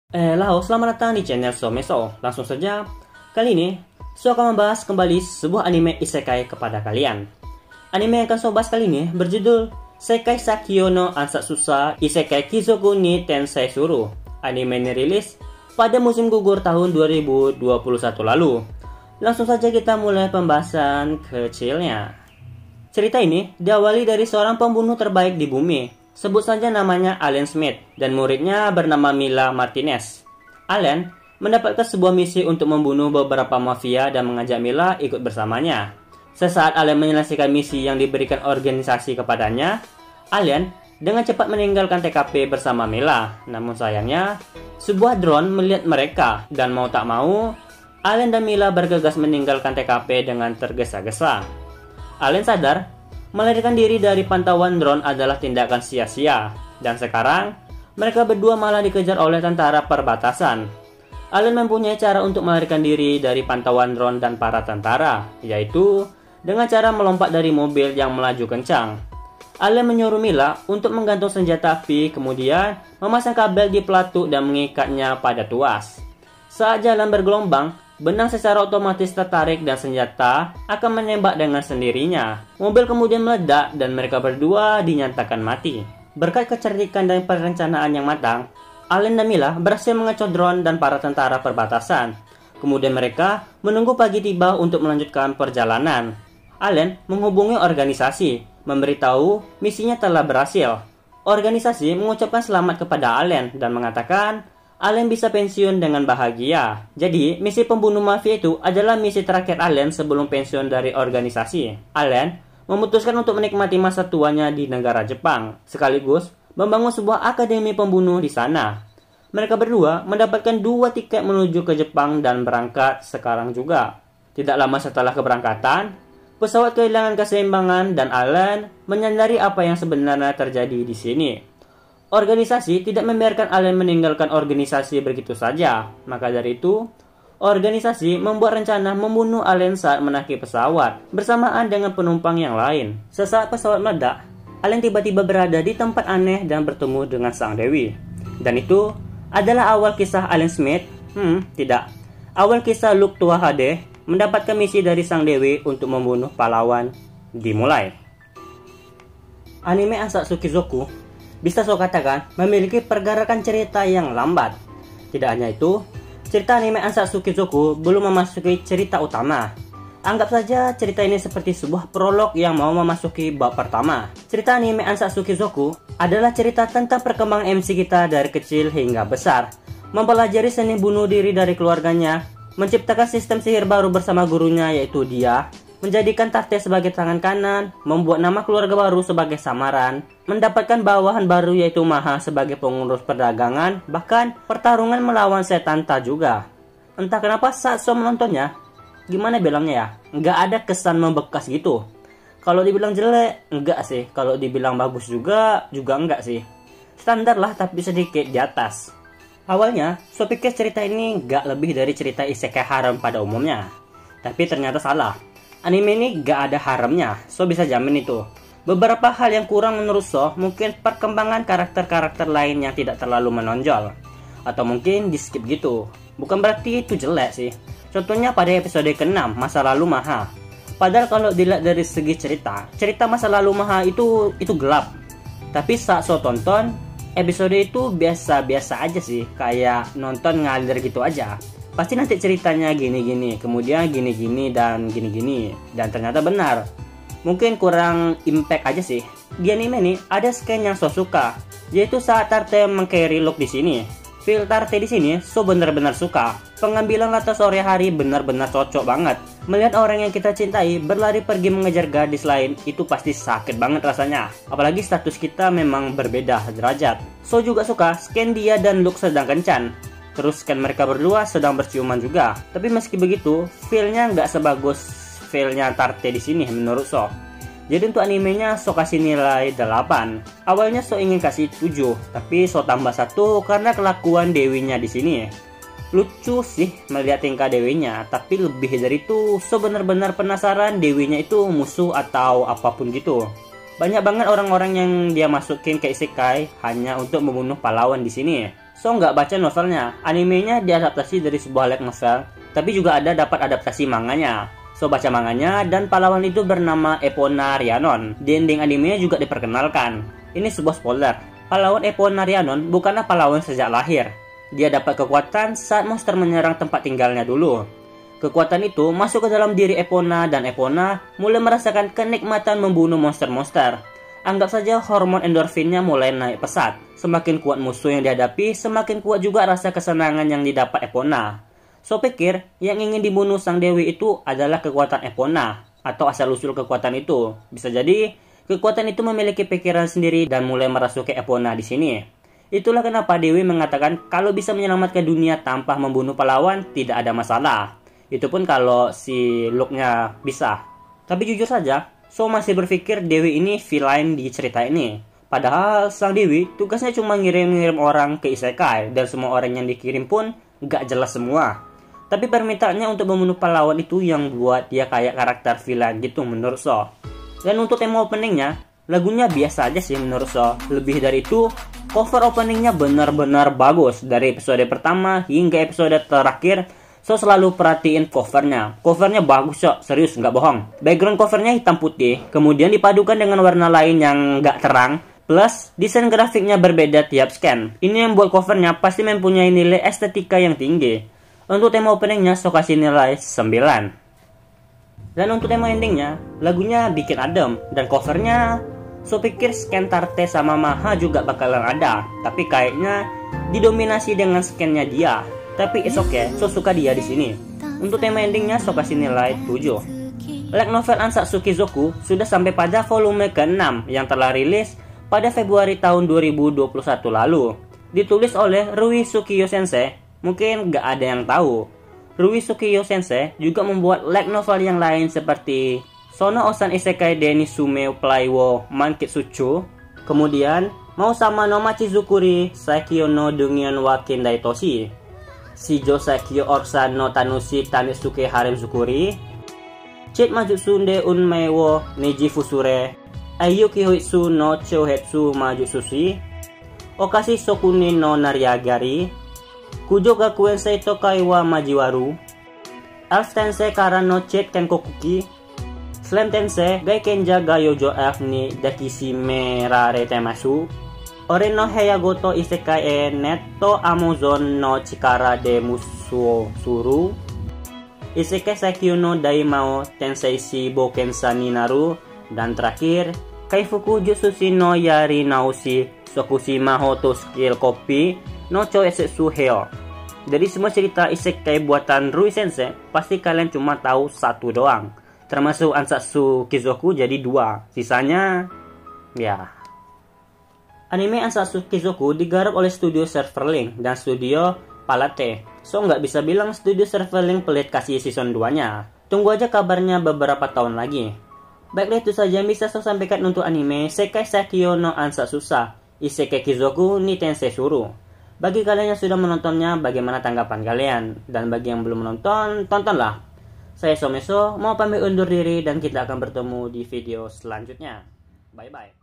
Selamat datang di channel Someso. Langsung saja, kali ini So akan membahas kembali sebuah anime isekai kepada kalian. Anime yang akan So bahas kali ini berjudul Sekai Sakyo no Ansatsusa Isekai Kizoku ni Tensei Suru. Anime ini rilis pada musim gugur tahun 2021 lalu. Langsung saja kita mulai pembahasan kecilnya. Cerita ini diawali dari seorang pembunuh terbaik di bumi. Sebut saja namanya Allen Smith dan muridnya bernama Mila Martinez. Allen mendapatkan sebuah misi untuk membunuh beberapa mafia dan mengajak Mila ikut bersamanya. Sesaat Allen menyelesaikan misi yang diberikan organisasi kepadanya, Allen dengan cepat meninggalkan TKP bersama Mila. Namun sayangnya, sebuah drone melihat mereka dan mau tak mau, Allen dan Mila bergegas meninggalkan TKP dengan tergesa-gesa. Allen sadar melarikan diri dari pantauan drone adalah tindakan sia-sia, dan sekarang mereka berdua malah dikejar oleh tentara perbatasan. Allen mempunyai cara untuk melarikan diri dari pantauan drone dan para tentara, yaitu dengan cara melompat dari mobil yang melaju kencang. Allen menyuruh Mila untuk menggantung senjata api, kemudian memasang kabel di pelatuk dan mengikatnya pada tuas. Saat jalan bergelombang, benang secara otomatis tertarik dan senjata akan menembak dengan sendirinya. Mobil kemudian meledak dan mereka berdua dinyatakan mati. Berkat kecerdikan dan perencanaan yang matang, Allen dan Mila berhasil mengecoh drone dan para tentara perbatasan. Kemudian mereka menunggu pagi tiba untuk melanjutkan perjalanan. Allen menghubungi organisasi, memberitahu misinya telah berhasil. Organisasi mengucapkan selamat kepada Allen dan mengatakan Allen bisa pensiun dengan bahagia. Jadi, misi pembunuh mafia itu adalah misi terakhir Allen sebelum pensiun dari organisasi. Allen memutuskan untuk menikmati masa tuanya di negara Jepang, sekaligus membangun sebuah akademi pembunuh di sana. Mereka berdua mendapatkan 2 tiket menuju ke Jepang dan berangkat sekarang juga. Tidak lama setelah keberangkatan, pesawat kehilangan keseimbangan dan Allen menyadari apa yang sebenarnya terjadi di sini. Organisasi tidak membiarkan Allen meninggalkan organisasi begitu saja. Maka dari itu, organisasi membuat rencana membunuh Allen saat menaiki pesawat bersamaan dengan penumpang yang lain. Sesaat pesawat meledak, Allen tiba-tiba berada di tempat aneh dan bertemu dengan sang dewi. Dan itu adalah awal kisah Allen Smith. Tidak. Awal kisah Luke Tua HD mendapatkan misi dari sang dewi untuk membunuh pahlawan dimulai. Anime Ansatsuki Zoku bisa So katakan memiliki pergerakan cerita yang lambat. Tidak hanya itu, cerita anime Ansatsuki Zoku belum memasuki cerita utama. Anggap saja cerita ini seperti sebuah prolog yang mau memasuki bab pertama. Cerita anime Ansatsuki Zoku adalah cerita tentang perkembangan MC kita dari kecil hingga besar, mempelajari seni bunuh diri dari keluarganya, menciptakan sistem sihir baru bersama gurunya yaitu dia, menjadikan Tate sebagai tangan kanan, membuat nama keluarga baru sebagai samaran, mendapatkan bawahan baru yaitu Maha sebagai pengurus perdagangan, bahkan pertarungan melawan setan Ta juga. Entah kenapa saat So menontonnya, gimana bilangnya ya, nggak ada kesan membekas gitu. Kalau dibilang jelek, enggak sih. Kalau dibilang bagus juga enggak sih. Standar lah tapi sedikit di atas. Awalnya, So pikir cerita ini nggak lebih dari cerita isekai harem pada umumnya. Tapi ternyata salah. Anime ini gak ada haremnya, So bisa jamin itu. Beberapa hal yang kurang menurut So, mungkin perkembangan karakter-karakter lain yang tidak terlalu menonjol. Atau mungkin di skip gitu. Bukan berarti itu jelek sih. Contohnya pada episode ke-6, Masa Lalu Maha. Padahal kalau dilihat dari segi cerita Masa Lalu Maha itu gelap. Tapi saat So tonton, episode itu biasa-biasa aja sih. Kayak nonton ngalir gitu aja. Pasti nanti ceritanya gini-gini, kemudian gini-gini dan gini-gini. Dan ternyata benar. Mungkin kurang impact aja sih. Di anime ini ada scan yang So suka, yaitu saat Tate meng-carry Luke di sini. Feel Tate di sini So benar-benar suka. Pengambilan latar sore hari benar-benar cocok banget. Melihat orang yang kita cintai berlari pergi mengejar gadis lain, itu pasti sakit banget rasanya. Apalagi status kita memang berbeda derajat. So juga suka scan dia dan Luke sedang kencan. Terus kan mereka berdua sedang berciuman juga. Tapi meski begitu, feel-nya nggak sebagus feel-nya Tate di sini menurut So. Jadi untuk animenya So kasih nilai 8. Awalnya So ingin kasih 7, tapi So tambah 1 karena kelakuan dewinya di sini. Lucu sih melihat tingkah dewinya, tapi lebih dari itu So benar-benar penasaran dewinya itu musuh atau apapun gitu. Banyak banget orang-orang yang dia masukin ke isekai hanya untuk membunuh pahlawan di sini. So nggak baca novelnya. Animenya diadaptasi dari sebuah light novel, tapi juga ada dapat adaptasi manganya. So baca manganya, dan pahlawan itu bernama Epona Rhiannon. Di ending animenya juga diperkenalkan. Ini sebuah spoiler. Pahlawan Epona Rhiannon bukanlah pahlawan sejak lahir. Dia dapat kekuatan saat monster menyerang tempat tinggalnya dulu. Kekuatan itu masuk ke dalam diri Epona, dan Epona mulai merasakan kenikmatan membunuh monster-monster. Anggap saja hormon endorfinnya mulai naik pesat. Semakin kuat musuh yang dihadapi, semakin kuat juga rasa kesenangan yang didapat Epona. So pikir yang ingin dibunuh sang dewi itu adalah kekuatan Epona, atau asal-usul kekuatan itu. Bisa jadi kekuatan itu memiliki pikiran sendiri dan mulai merasuki Epona di sini. Itulah kenapa Dewi mengatakan kalau bisa menyelamatkan dunia tanpa membunuh pahlawan tidak ada masalah. Itu pun kalau si Luke-nya bisa. Tapi jujur saja, So masih berpikir Dewi ini villain di cerita ini. Padahal sang Dewi tugasnya cuma ngirim-ngirim orang ke isekai, dan semua orang yang dikirim pun gak jelas semua. Tapi permintaannya untuk membunuh pahlawan itu yang buat dia kayak karakter villain gitu menurut So. Dan untuk tema openingnya, lagunya biasa aja sih menurut So. Lebih dari itu, cover openingnya benar-benar bagus. Dari episode pertama hingga episode terakhir, So selalu perhatiin covernya. Covernya bagus So, serius nggak bohong. Background covernya hitam putih, kemudian dipadukan dengan warna lain yang nggak terang. Plus, desain grafiknya berbeda tiap scan. Ini yang buat covernya pasti mempunyai nilai estetika yang tinggi. Untuk tema openingnya, So kasih nilai 9. Dan untuk tema endingnya, lagunya bikin adem. Dan covernya, So pikir scan Tarte sama Maha juga bakalan ada. Tapi kayaknya didominasi dengan scannya dia. Tapi it's okay, So suka dia di sini. Untuk tema endingnya, So kasih nilai 7. Light novel Ansatsu Kizoku sudah sampai pada volume ke-6 yang telah rilis pada Februari tahun 2021 lalu. Ditulis oleh Rui Tsukiyo Sensei. Mungkin gak ada yang tahu. Rui Tsukiyo Sensei juga membuat light novel yang lain seperti Sono Osan Isekai Denisume Plaiwo Mankitsuchu. Kemudian Mau Sama no Machizukuri Saikyo no Dungion wa Kendai Toshi, Shijo Saikyo Orsan no Tanushi Tanetsuke Harem Zukuri, Chit Majutsu de Unmei wo Neji Fusure, Ayuki Hoitsu no Chouhetsu Majutsushi, Okashi Sokune no Nariagari, Kujo Gakuen Seito Kai wa Majiwaru, Elf Tensei Kara no Chit Kenkokuki, Slam Tensei Gaikenja Gayojo Elf ni Dakishi Merare Temasu, Ore no Heyagoto Isekai e Netto Amazon no Chikara de Musuo Suru, Isekai Saikyo no Daimao Tensei shi Bokensa ni Naru, dan terakhir Kaifuku Jutsushi no Yari Naoshi Sokushima Hoto Skill Copy no Choetsu Heo. Dari semua cerita isekai buatan Rui Sensei, pasti kalian cuma tahu satu doang. Termasuk Ansatsu Kizoku jadi 2. Sisanya ya. Anime Ansatsu Kizoku digarap oleh studio Serverlink dan studio Palate. So nggak bisa bilang studio Serverlink pelit kasih season 2-nya. Tunggu aja kabarnya beberapa tahun lagi. Baiklah, itu saja yang bisa saya sampaikan untuk anime Sekai Saikyo no Ansatsu Isekai Kizoku ni Tensei Shuru. Bagi kalian yang sudah menontonnya, bagaimana tanggapan kalian? Dan bagi yang belum menonton, tontonlah. Saya Someso, mau pamit undur diri dan kita akan bertemu di video selanjutnya. Bye-bye.